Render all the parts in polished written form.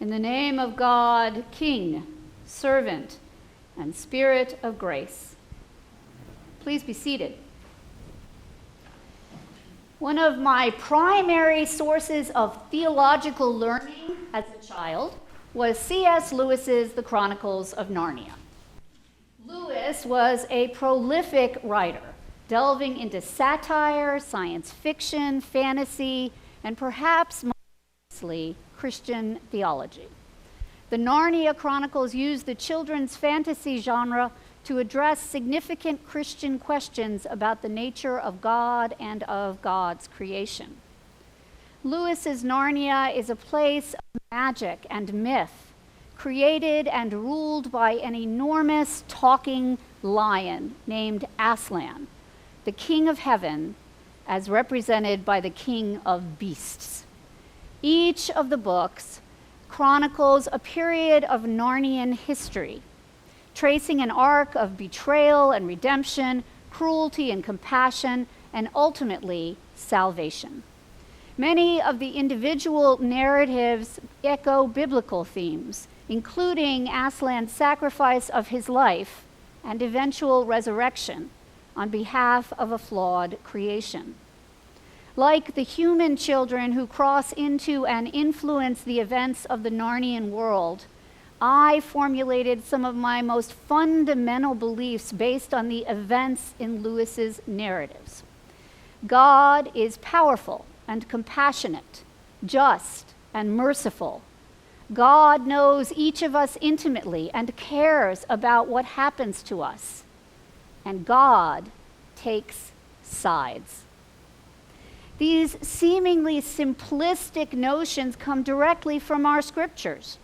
In the name of God, King, servant, and Spirit of grace. Please be seated. One of my primary sources of theological learning as a child was C.S. Lewis's The Chronicles of Narnia. Lewis was a prolific writer, delving into satire, science fiction, fantasy, and perhaps mostly Christian theology. The Narnia Chronicles used the children's fantasy genre to address significant Christian questions about the nature of God and of God's creation. Lewis's Narnia is a place of magic and myth, created and ruled by an enormous talking lion named Aslan, the king of heaven, as represented by the king of beasts. Each of the books chronicles a period of Narnian history, tracing an arc of betrayal and redemption, cruelty and compassion, and ultimately salvation. Many of the individual narratives echo biblical themes, including Aslan's sacrifice of his life and eventual resurrection on behalf of a flawed creation. Like the human children who cross into and influence the events of the Narnian world, I formulated some of my most fundamental beliefs based on the events in Lewis's narratives. God is powerful and compassionate, just and merciful. God knows each of us intimately and cares about what happens to us. And God takes sides. These seemingly simplistic notions come directly from our scriptures.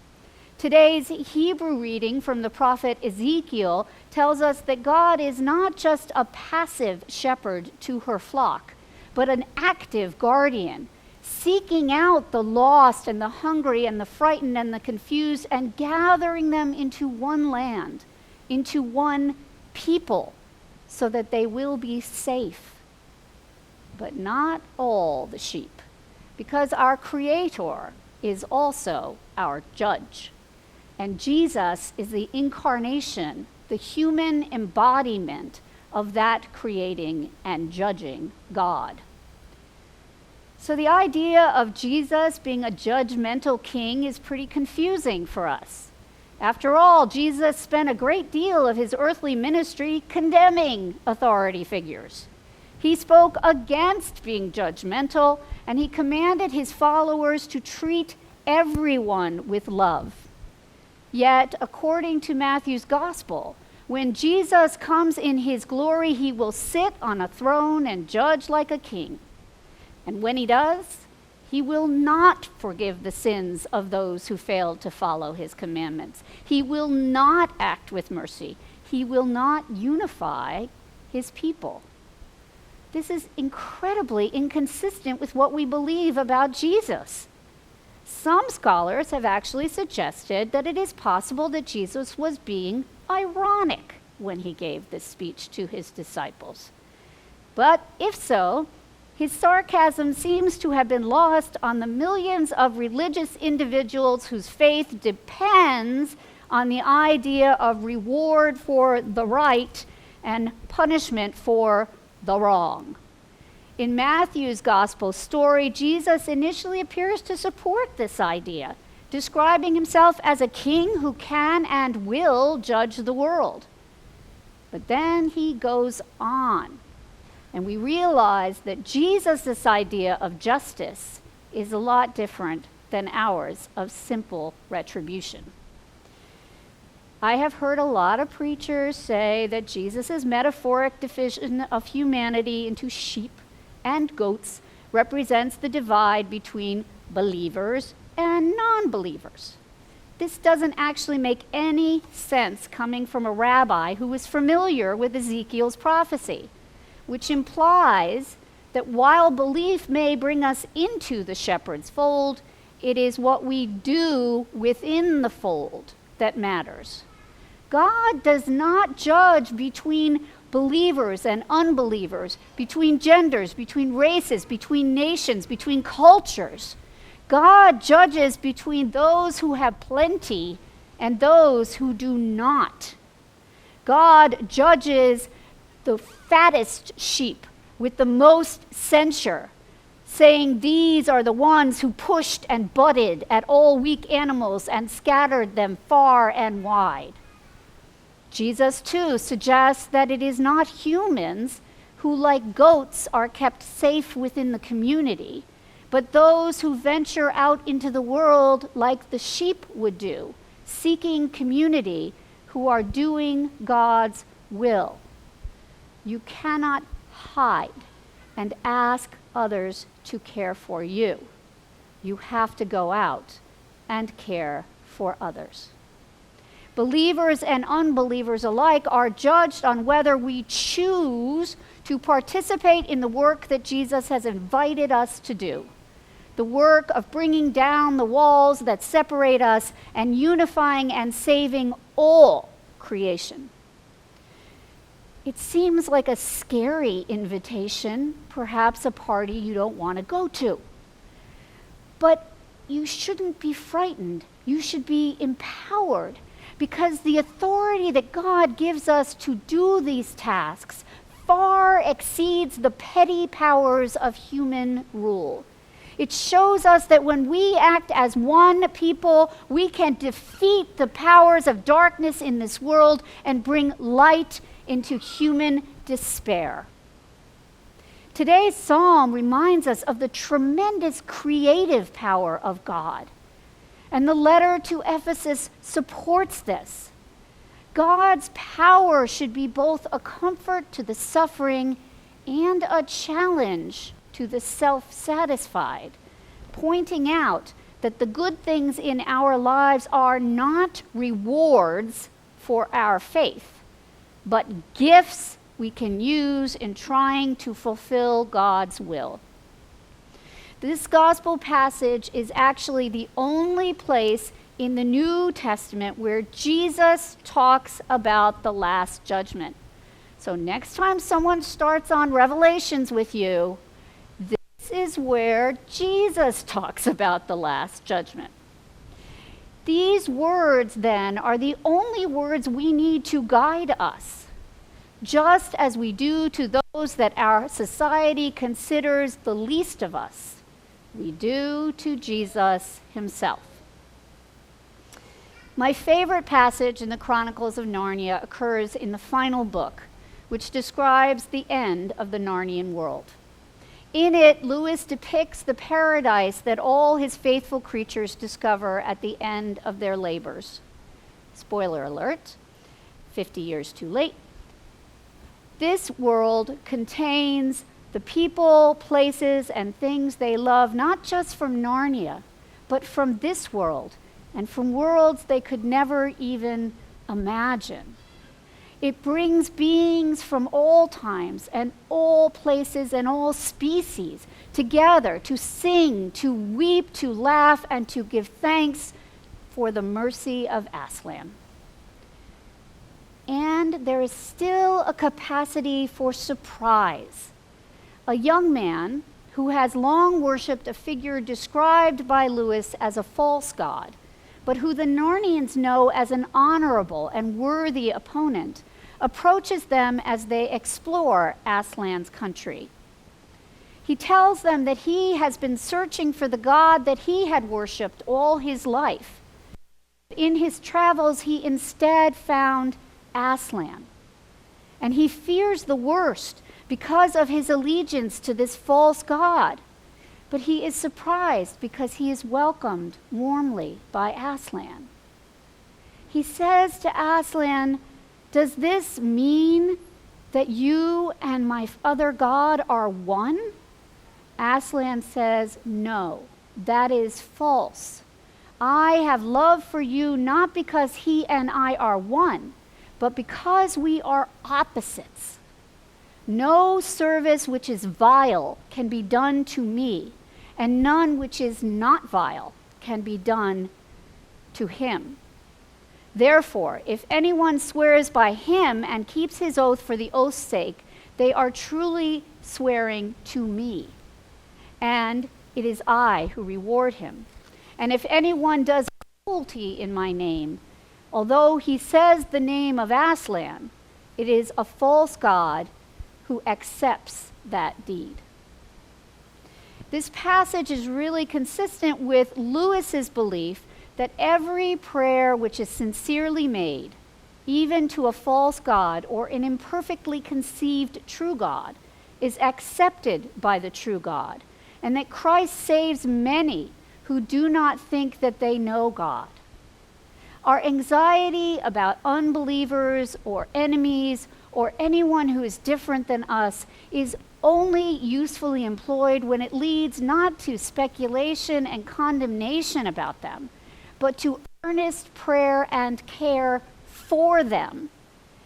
Today's Hebrew reading from the prophet Ezekiel tells us that God is not just a passive shepherd to her flock, but an active guardian, seeking out the lost and the hungry and the frightened and the confused and gathering them into one land, into one people, so that they will be safe. But not all the sheep, because our Creator is also our judge. And Jesus is the incarnation, the human embodiment of that creating and judging God. So the idea of Jesus being a judgmental king is pretty confusing for us. After all, Jesus spent a great deal of his earthly ministry condemning authority figures. He spoke against being judgmental, and he commanded his followers to treat everyone with love. Yet, according to Matthew's gospel, when Jesus comes in his glory, he will sit on a throne and judge like a king. And when he does, he will not forgive the sins of those who failed to follow his commandments. He will not act with mercy. He will not unify his people. This is incredibly inconsistent with what we believe about Jesus. Some scholars have actually suggested that it is possible that Jesus was being ironic when he gave this speech to his disciples. But if so, his sarcasm seems to have been lost on the millions of religious individuals whose faith depends on the idea of reward for the right and punishment for the wrong. In Matthew's gospel story, Jesus initially appears to support this idea, describing himself as a king who can and will judge the world. But then he goes on, and we realize that Jesus' idea of justice is a lot different than ours of simple retribution. I have heard a lot of preachers say that Jesus' metaphoric division of humanity into sheep and goats represents the divide between believers and non-believers. This doesn't actually make any sense coming from a rabbi who was familiar with Ezekiel's prophecy, which implies that while belief may bring us into the shepherd's fold, it is what we do within the fold that matters. God does not judge between believers and unbelievers, between genders, between races, between nations, between cultures. God judges between those who have plenty and those who do not. God judges the fattest sheep with the most censure, saying these are the ones who pushed and butted at all weak animals and scattered them far and wide. Jesus, too, suggests that it is not humans who, like goats, are kept safe within the community, but those who venture out into the world like the sheep would do, seeking community, who are doing God's will. You cannot hide and ask others to care for you. You have to go out and care for others. Believers and unbelievers alike are judged on whether we choose to participate in the work that Jesus has invited us to do, the work of bringing down the walls that separate us and unifying and saving all creation. It seems like a scary invitation, perhaps a party you don't want to go to. But you shouldn't be frightened. You should be empowered, because the authority that God gives us to do these tasks far exceeds the petty powers of human rule. It shows us that when we act as one people, we can defeat the powers of darkness in this world and bring light into human despair. Today's psalm reminds us of the tremendous creative power of God. And the letter to Ephesus supports this. God's power should be both a comfort to the suffering and a challenge to the self-satisfied, pointing out that the good things in our lives are not rewards for our faith, but gifts we can use in trying to fulfill God's will. This gospel passage is actually the only place in the New Testament where Jesus talks about the last judgment. So next time someone starts on Revelations with you, this is where Jesus talks about the last judgment. These words, then, are the only words we need to guide us, just as we do to those that our society considers the least of us. We do to Jesus himself. My favorite passage in the Chronicles of Narnia occurs in the final book, which describes the end of the Narnian world. In it, Lewis depicts the paradise that all his faithful creatures discover at the end of their labors. Spoiler alert, 50 years too late. This world contains the people, places, and things they love, not just from Narnia, but from this world, and from worlds they could never even imagine. It brings beings from all times and all places and all species together to sing, to weep, to laugh, and to give thanks for the mercy of Aslan. And there is still a capacity for surprise. A young man who has long worshipped a figure described by Lewis as a false god, but who the Narnians know as an honorable and worthy opponent, approaches them as they explore Aslan's country. He tells them that he has been searching for the god that he had worshipped all his life. In his travels, he instead found Aslan, and he fears the worst because of his allegiance to this false god. But he is surprised because he is welcomed warmly by Aslan. He says to Aslan, "Does this mean that you and my other god are one?" Aslan says, "No, that is false. I have love for you not because he and I are one, but because we are opposites. No service which is vile can be done to me, and none which is not vile can be done to him. Therefore, if anyone swears by him and keeps his oath for the oath's sake, they are truly swearing to me. And it is I who reward him. And if anyone does cruelty in my name, although he says the name of Aslan, it is a false god who accepts that deed. This passage is really consistent with Lewis's belief that every prayer which is sincerely made, even to a false god or an imperfectly conceived true God, is accepted by the true God, and that Christ saves many who do not think that they know God. Our anxiety about unbelievers or enemies or anyone who is different than us is only usefully employed when it leads not to speculation and condemnation about them, but to earnest prayer and care for them,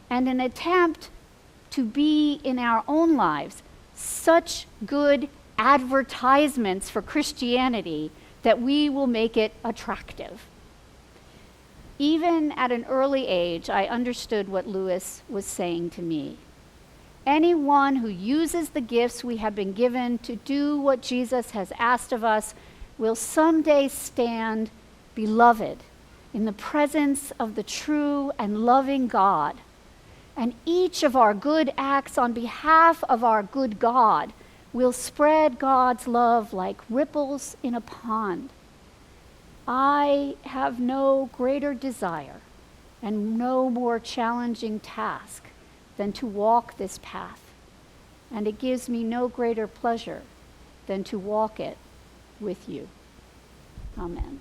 and an attempt to be in our own lives such good advertisements for Christianity that we will make it attractive. Even at an early age, I understood what Lewis was saying to me. Anyone who uses the gifts we have been given to do what Jesus has asked of us will someday stand beloved in the presence of the true and loving God. And each of our good acts on behalf of our good God will spread God's love like ripples in a pond. I have no greater desire and no more challenging task than to walk this path, and it gives me no greater pleasure than to walk it with you. Amen.